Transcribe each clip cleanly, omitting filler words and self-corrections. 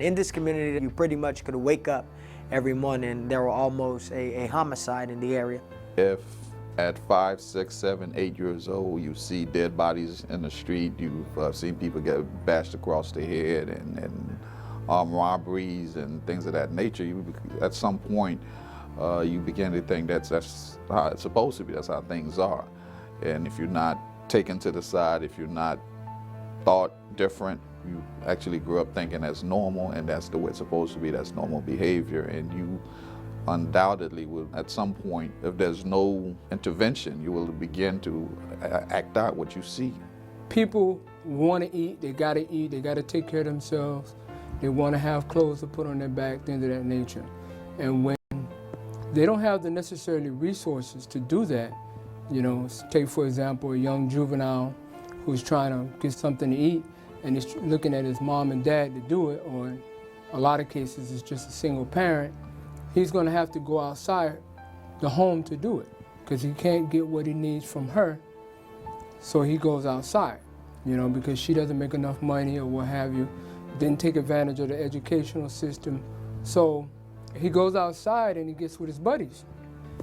In this community, you pretty much could wake up every morning, there were almost a homicide in the area. If at 5, 6, 7, 8 years old you see dead bodies in the street, you've seen people get bashed across the head and armed robberies and things of that nature, at some point you begin to think that's how it's supposed to be, that's how things are. And if you're not taken to the side, if you're not thought different, you actually grew up thinking that's normal and that's the way it's supposed to be, that's normal behavior, and you undoubtedly will, at some point, if there's no intervention, you will begin to act out what you see. People want to eat, they got to take care of themselves, they want to have clothes to put on their back, things of that nature. And when they don't have the necessary resources to do that, you know, take for example a young juvenile who's trying to get something to eat, and he's looking at his mom and dad to do it, or in a lot of cases it's just a single parent, he's going to have to go outside the home to do it because he can't get what he needs from her, so he goes outside, you know, because she doesn't make enough money or what have you, didn't take advantage of the educational system. So he goes outside and he gets with his buddies.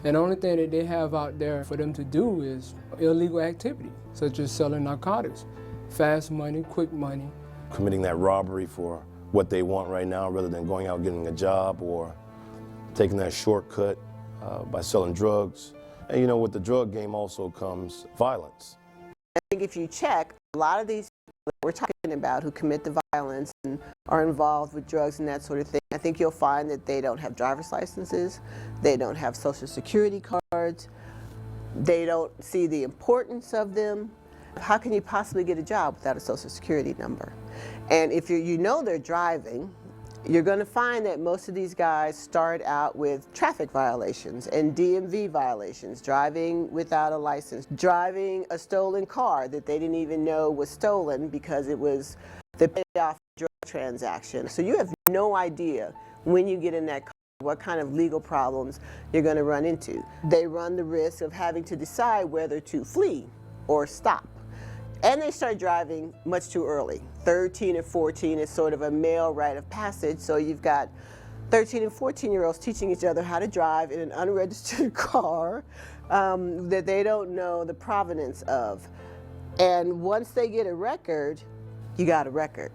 And the only thing that they have out there for them to do is illegal activity, such as selling narcotics. Fast money, quick money. Committing that robbery for what they want right now rather than going out getting a job, or taking that shortcut by selling drugs. And you know, with the drug game also comes violence. I think if you check, a lot of these people that we're talking about who commit the violence and are involved with drugs and that sort of thing, I think you'll find that they don't have driver's licenses, they don't have Social Security cards, they don't see the importance of them. How can you possibly get a job without a Social Security number? And if you know they're driving, you're going to find that most of these guys start out with traffic violations and DMV violations, driving without a license, driving a stolen car that they didn't even know was stolen because it was the payoff drug transaction. So you have no idea when you get in that car what kind of legal problems you're going to run into. They run the risk of having to decide whether to flee or stop. And they start driving much too early. 13 and 14 is sort of a male rite of passage, so you've got 13 and 14-year-olds teaching each other how to drive in an unregistered car that they don't know the provenance of. And once they get a record, you got a record.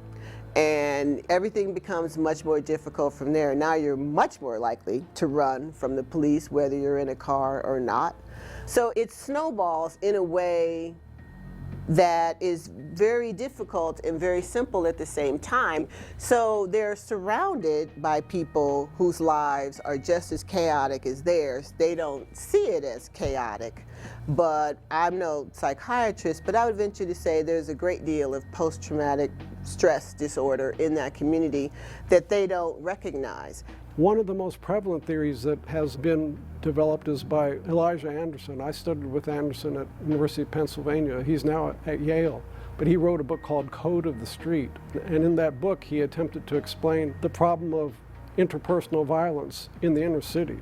And everything becomes much more difficult from there. Now you're much more likely to run from the police, whether you're in a car or not. So it snowballs in a way that is very difficult and very simple at the same time. So they're surrounded by people whose lives are just as chaotic as theirs. They don't see it as chaotic, but I'm no psychiatrist, but I would venture to say there's a great deal of post-traumatic stress disorder in that community that they don't recognize. One of the most prevalent theories that has been developed is by Elijah Anderson. I studied with Anderson at University of Pennsylvania. He's now at Yale, but he wrote a book called Code of the Street. And in that book, he attempted to explain the problem of interpersonal violence in the inner city.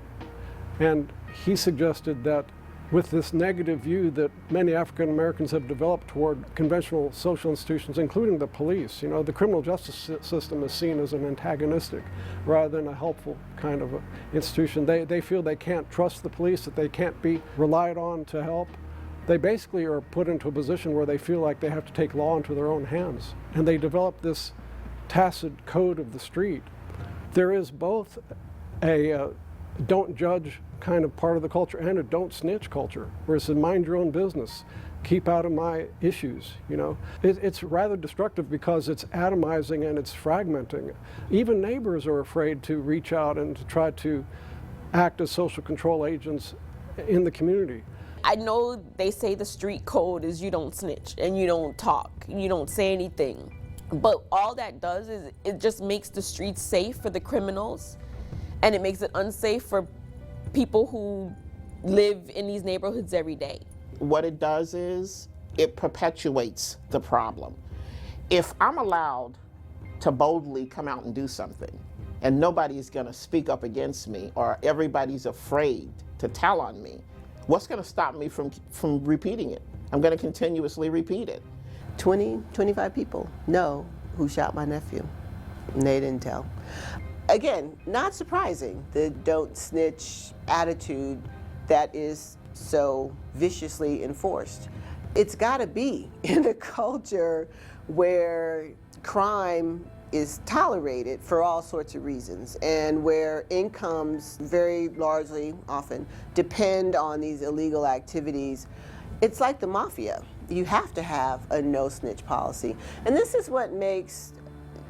And he suggested that with this negative view that many African Americans have developed toward conventional social institutions, including the police. You know, the criminal justice system is seen as an antagonistic rather than a helpful kind of institution. They feel they can't trust the police, that they can't be relied on to help. They basically are put into a position where they feel like they have to take law into their own hands. And they develop this tacit code of the street. There is both a don't judge kind of part of the culture and a don't snitch culture, where it's a mind your own business, keep out of my issues, you know. It's rather destructive because it's atomizing and it's fragmenting. Even neighbors are afraid to reach out and to try to act as social control agents in the community. I know they say the street code is you don't snitch and you don't talk, you don't say anything, but all that does is it just makes the streets safe for the criminals, and it makes it unsafe for people who live in these neighborhoods every day. What it does is it perpetuates the problem. If I'm allowed to boldly come out and do something and nobody's gonna speak up against me, or everybody's afraid to tell on me, what's gonna stop me from repeating it? I'm gonna continuously repeat it. 20, 25 people know who shot my nephew. And they didn't tell. Again, not surprising, the don't snitch attitude that is so viciously enforced. It's got to be in a culture where crime is tolerated for all sorts of reasons, and where incomes very largely, often, depend on these illegal activities. It's like the mafia. You have to have a no snitch policy. And this is what makes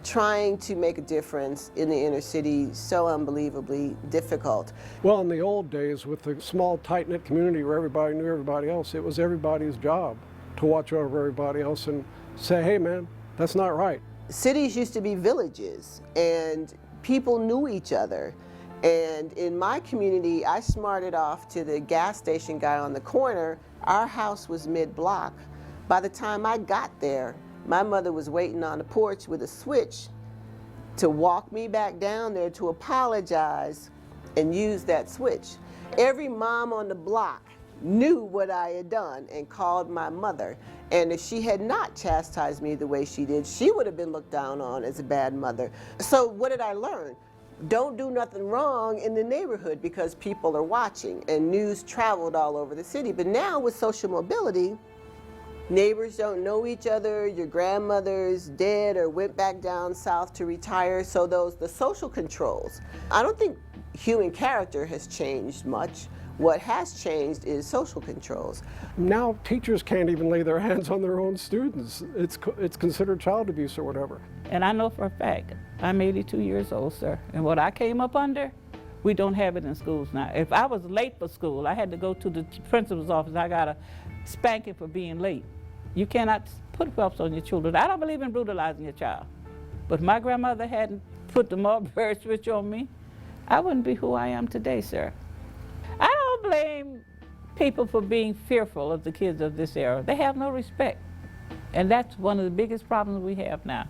trying to make a difference in the inner city so unbelievably difficult. Well, in the old days, with the small, tight-knit community where everybody knew everybody else, it was everybody's job to watch over everybody else and say, hey man, that's not right. Cities used to be villages, and people knew each other. And in my community, I smarted off to the gas station guy on the corner. Our house was mid-block. By the time I got there, my mother was waiting on the porch with a switch to walk me back down there to apologize and use that switch. Every mom on the block knew what I had done and called my mother. And if she had not chastised me the way she did, she would have been looked down on as a bad mother. So what did I learn? Don't do nothing wrong in the neighborhood because people are watching, and news traveled all over the city. But now with social mobility, neighbors don't know each other, your grandmother's dead or went back down south to retire, so the social controls. I don't think human character has changed much. What has changed is social controls. Now teachers can't even lay their hands on their own students. It's considered child abuse or whatever. And I know for a fact, I'm 82 years old, sir, and what I came up under, we don't have it in schools now. If I was late for school, I had to go to the principal's office. I got a spanking for being late. You cannot put whelps on your children. I don't believe in brutalizing your child. But if my grandmother hadn't put the mulberry switch on me, I wouldn't be who I am today, sir. I don't blame people for being fearful of the kids of this era. They have no respect. And that's one of the biggest problems we have now.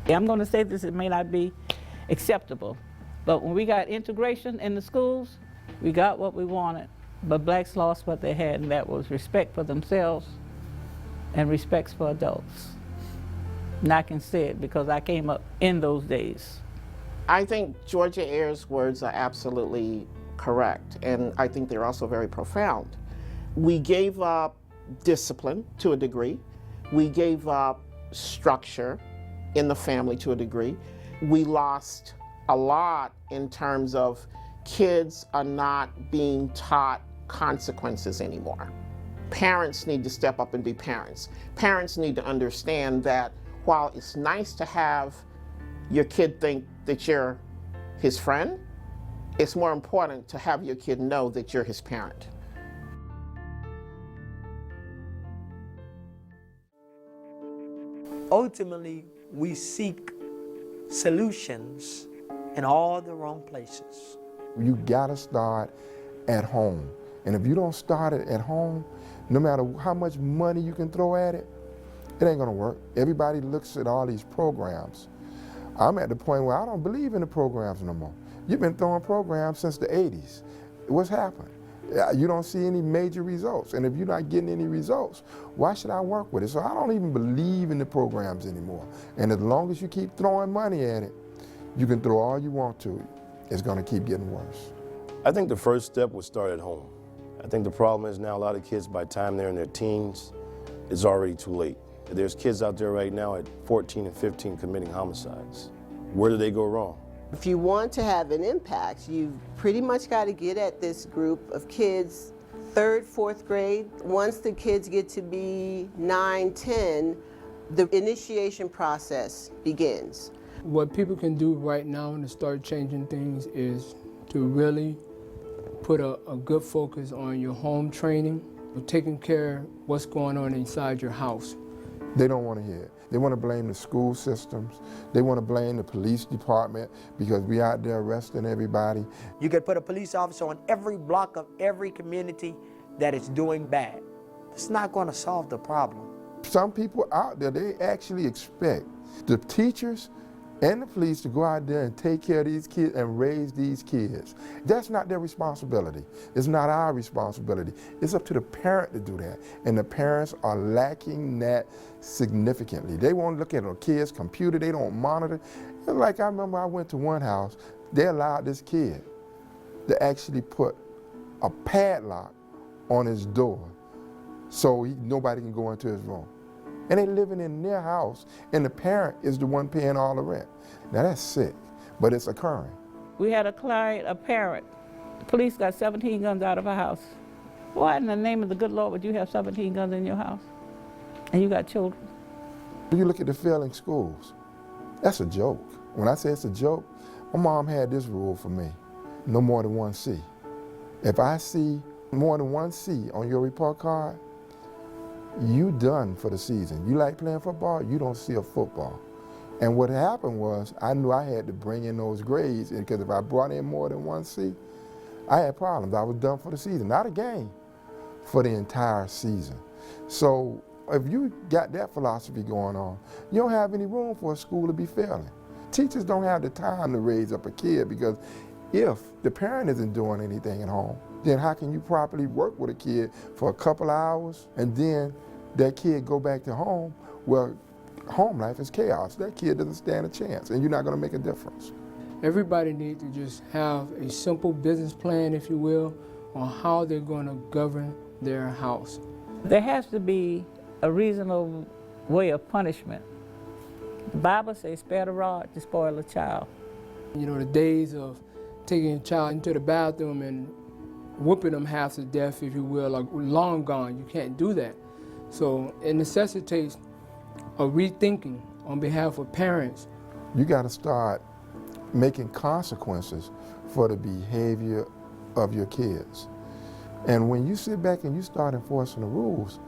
I'm going to say this, it may not be acceptable, but when we got integration in the schools, we got what we wanted, but blacks lost what they had, and that was respect for themselves and respect for adults. And I can say it because I came up in those days. I think Georgia Ayer's words are absolutely correct, and I think they're also very profound. We gave up discipline to a degree. We gave up structure in the family to a degree. We lost a lot in terms of kids are not being taught consequences anymore. Parents need to step up and be parents. Parents need to understand that while it's nice to have your kid think that you're his friend, it's more important to have your kid know that you're his parent. Ultimately, we seek solutions in all the wrong places. You gotta start at home. And if you don't start it at home, no matter how much money you can throw at it, it ain't gonna work. Everybody looks at all these programs. I'm at the point where I don't believe in the programs no more. You've been throwing programs since the 80s. What's happened? You don't see any major results. And if you're not getting any results, why should I work with it? So I don't even believe in the programs anymore. And as long as you keep throwing money at it, you can throw all you want to it. It's gonna keep getting worse. I think the first step would start at home. I think the problem is now a lot of kids, by the time they're in their teens, it's already too late. There's kids out there right now at 14 and 15 committing homicides. Where do they go wrong? If you want to have an impact, you've pretty much got to get at this group of kids, 3rd, 4th grade. Once the kids get to be 9, 10, the initiation process begins. What people can do right now to start changing things is to really put a good focus on your home training, taking care of what's going on inside your house. They don't want to hear it. They want to blame the school systems. They want to blame the police department because we out there arresting everybody. You could put a police officer on every block of every community that is doing bad. It's not going to solve the problem. Some people out there, they actually expect the teachers and the police to go out there and take care of these kids and raise these kids. That's not their responsibility. It's not our responsibility. It's up to the parent to do that. And the parents are lacking that significantly. They won't look at a kid's computer, they don't monitor. Like I remember I went to one house, they allowed this kid to actually put a padlock on his door so nobody can go into his room. And they living in their house, and the parent is the one paying all the rent. Now that's sick, but it's occurring. We had a client, a parent. The police got 17 guns out of her house. Why in the name of the good Lord would you have 17 guns in your house? And you got children. When you look at the failing schools, that's a joke. When I say it's a joke, my mom had this rule for me: no more than one C. If I see more than one C on your report card, you done for the season. You like playing football, you don't see a football. And what happened was, I knew I had to bring in those grades, because if I brought in more than one C, I had problems. I was done for the season, not a game, for the entire season. So if you got that philosophy going on, you don't have any room for a school to be failing. Teachers don't have the time to raise up a kid, because if the parent isn't doing anything at home, then how can you properly work with a kid for a couple hours and then that kid go back to home? Well, home life is chaos. That kid doesn't stand a chance, and you're not going to make a difference. Everybody needs to just have a simple business plan, if you will, on how they're going to govern their house. There has to be a reasonable way of punishment. The Bible says, spare the rod to spoil a child. You know, the days of taking a child into the bathroom and whooping them half to death, if you will, are long gone. You can't do that. So it necessitates a rethinking on behalf of parents. You got to start making consequences for the behavior of your kids. And when you sit back and you start enforcing the rules,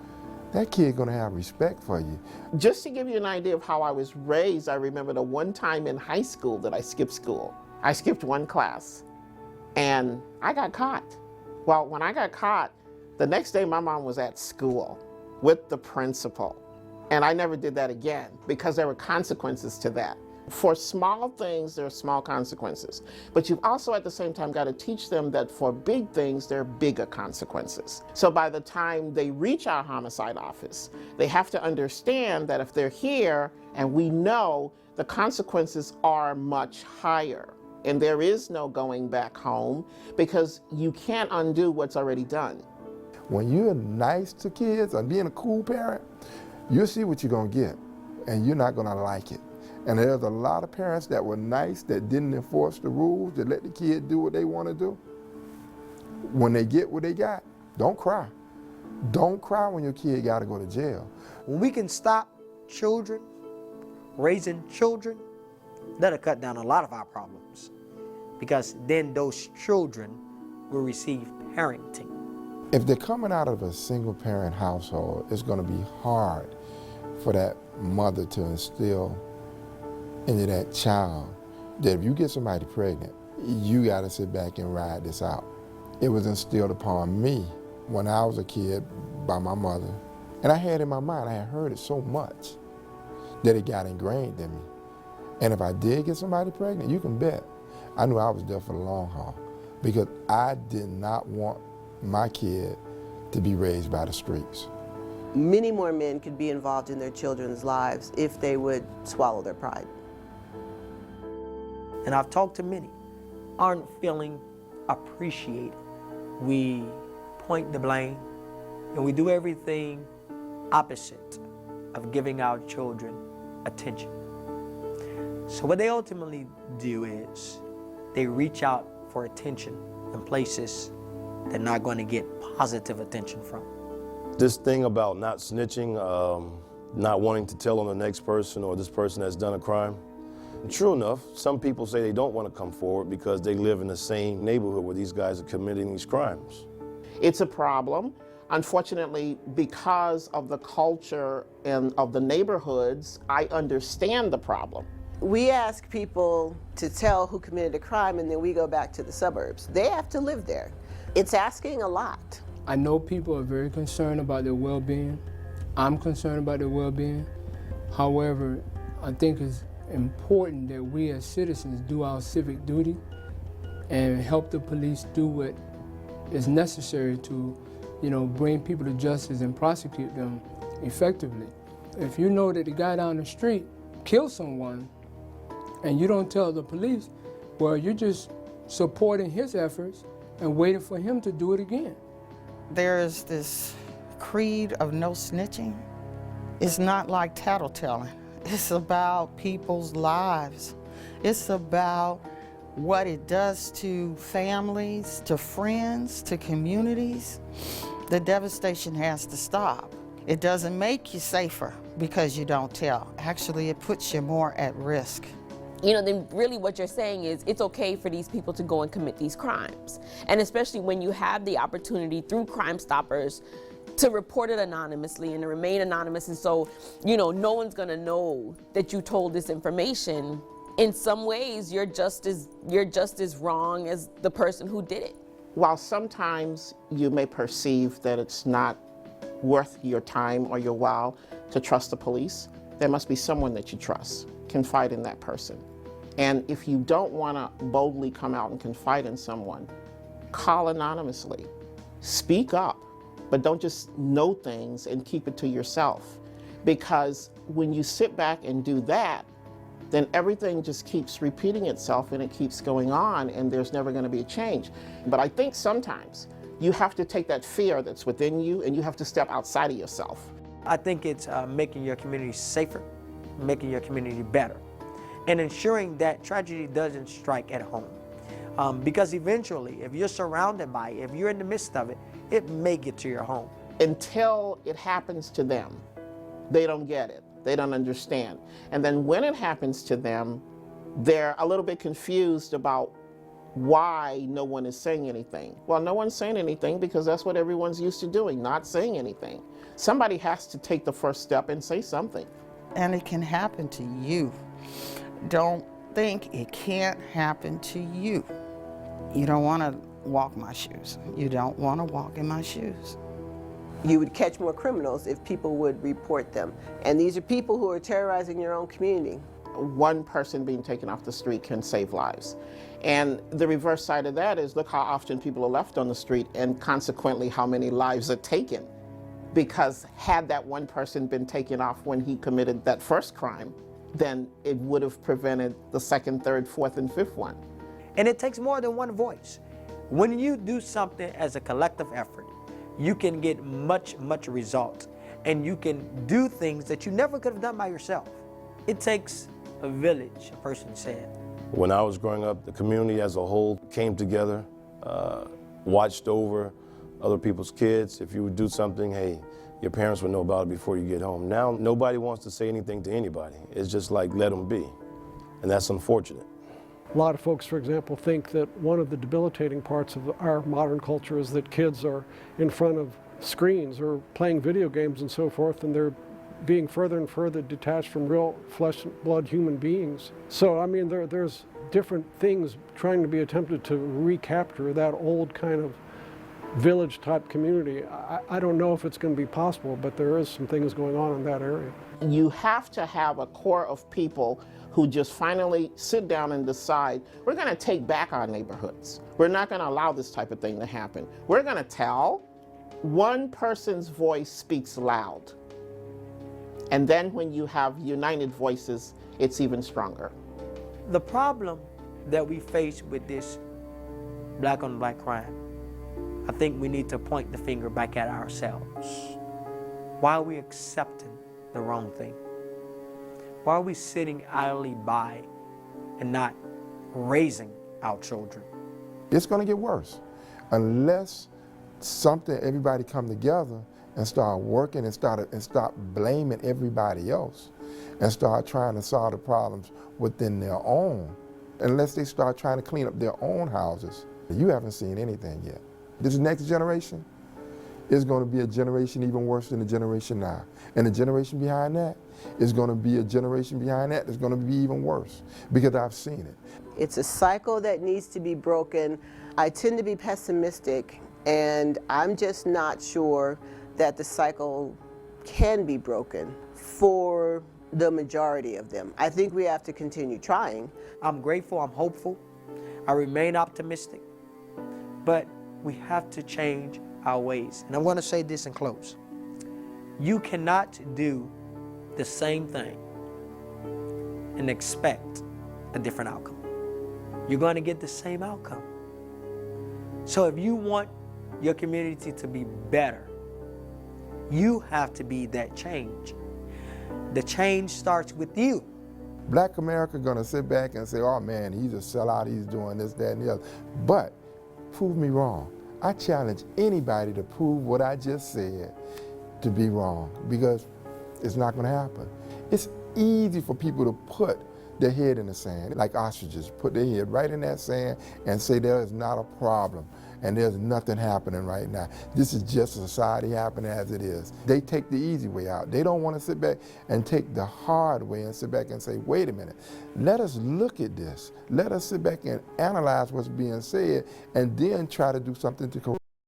that kid gonna have respect for you. Just to give you an idea of how I was raised, I remember the one time in high school that I skipped school. I skipped one class and I got caught. Well, when I got caught, the next day my mom was at school with the principal. And I never did that again because there were consequences to that. For small things, there are small consequences. But you've also at the same time got to teach them that for big things, there are bigger consequences. So by the time they reach our homicide office, they have to understand that if they're here and we know the consequences are much higher and there is no going back home because you can't undo what's already done. When you're nice to kids and being a cool parent, you'll see what you're gonna get and you're not gonna like it. And there's a lot of parents that were nice, that didn't enforce the rules, that let the kid do what they want to do. When they get what they got, don't cry. Don't cry when your kid got to go to jail. When we can stop children raising children, that'll cut down a lot of our problems, because then those children will receive parenting. If they're coming out of a single parent household, it's going to be hard for that mother to instill into that child that if you get somebody pregnant, you got to sit back and ride this out. It was instilled upon me when I was a kid by my mother. And I had in my mind, I had heard it so much that it got ingrained in me. And if I did get somebody pregnant, you can bet I knew I was there for the long haul, because I did not want my kid to be raised by the streets. Many more men could be involved in their children's lives if they would swallow their pride. And I've talked to many, aren't feeling appreciated. We point the blame and we do everything opposite of giving our children attention. So what they ultimately do is they reach out for attention in places they're not going to get positive attention from. This thing about not snitching, not wanting to tell on the next person or this person that's done a crime, true enough, some people say they don't want to come forward because they live in the same neighborhood where these guys are committing these crimes. It's a problem. Unfortunately, because of the culture and of the neighborhoods, I understand the problem. We ask people to tell who committed a crime and then we go back to the suburbs. They have to live there. It's asking a lot. I know people are very concerned about their well-being. I'm concerned about their well-being. However, I think it's important that we as citizens do our civic duty and help the police do what is necessary to, bring people to justice and prosecute them effectively. If you know that the guy down the street killed someone and you don't tell the police, well, you're just supporting his efforts and waiting for him to do it again. There's this creed of no snitching. It's not like tattletelling. It's about people's lives. It's about what it does to families, to friends, to communities. The devastation has to stop. It doesn't make you safer because you don't tell. Actually, it puts you more at risk. Then really what you're saying is it's okay for these people to go and commit these crimes. And especially when you have the opportunity through Crime Stoppers to report it anonymously and to remain anonymous. And so, no one's gonna know that you told this information. In some ways, you're just as wrong as the person who did it. While sometimes you may perceive that it's not worth your time or your while to trust the police, there must be someone that you trust. Confide in that person. And if you don't want to boldly come out and confide in someone, call anonymously. Speak up, but don't just know things and keep it to yourself. Because when you sit back and do that, then everything just keeps repeating itself and it keeps going on and there's never going to be a change. But I think sometimes you have to take that fear that's within you and you have to step outside of yourself. I think it's making your community safer, making your community better, and ensuring that tragedy doesn't strike at home. Because eventually, if you're surrounded by it, if you're in the midst of it, it may get to your home. Until it happens to them, they don't get it. They don't understand. And then when it happens to them, they're a little bit confused about why no one is saying anything. Well, no one's saying anything because that's what everyone's used to doing, not saying anything. Somebody has to take the first step and say something. And it can happen to you. Don't think it can't happen to you. You don't want to walk my shoes. You don't want to walk in my shoes. You would catch more criminals if people would report them. And these are people who are terrorizing your own community. One person being taken off the street can save lives. And the reverse side of that is look how often people are left on the street and consequently how many lives are taken. Because had that one person been taken off when he committed that first crime, then it would have prevented the second, third, fourth, and fifth one. And it takes more than one voice. When you do something as a collective effort, you can get much results, and you can do things that you never could have done by yourself. It takes a village, a person said. When I was growing up, the community as a whole came together, watched over other people's kids. If you would do something, hey, your parents would know about it before you get home. Now, nobody wants to say anything to anybody. It's just like, let them be. And that's unfortunate. A lot of folks, for example, think that one of the debilitating parts of our modern culture is that kids are in front of screens or playing video games and so forth, and they're being further and further detached from real flesh and blood human beings. So, I mean, there's different things trying to be attempted to recapture that old kind of village-type community. I don't know if it's going to be possible, but there is some things going on in that area. You have to have a core of people who just finally sit down and decide, we're going to take back our neighborhoods. We're not going to allow this type of thing to happen. We're going to tell. One person's voice speaks loud. And then when you have united voices, it's even stronger. The problem that we face with this black-on-black crime, I think we need to point the finger back at ourselves. Why are we accepting the wrong thing? Why are we sitting idly by and not raising our children? It's going to get worse unless everybody come together and start working and stop blaming everybody else and start trying to solve the problems within their own. Unless they start trying to clean up their own houses, you haven't seen anything yet. This next generation is going to be a generation even worse than the generation now. And the generation behind that is going to be a generation behind that that's going to be even worse, because I've seen it. It's a cycle that needs to be broken. I tend to be pessimistic, and I'm just not sure that the cycle can be broken for the majority of them. I think we have to continue trying. I'm grateful, I'm hopeful, I remain optimistic, but we have to change our ways. And I want to say this in close. You cannot do the same thing and expect a different outcome. You're going to get the same outcome. So if you want your community to be better, you have to be that change. The change starts with you. Black America gonna sit back and say, oh man, he's a sellout, he's doing this, that, and the other. But prove me wrong. I challenge anybody to prove what I just said to be wrong, because it's not gonna happen. It's easy for people to put their head in the sand, like ostriches, put their head right in that sand and say there is not a problem and there's nothing happening right now. This is just society happening as it is. They take the easy way out. They don't want to sit back and take the hard way and sit back and say, wait a minute, let us look at this. Let us sit back and analyze what's being said and then try to do something to correct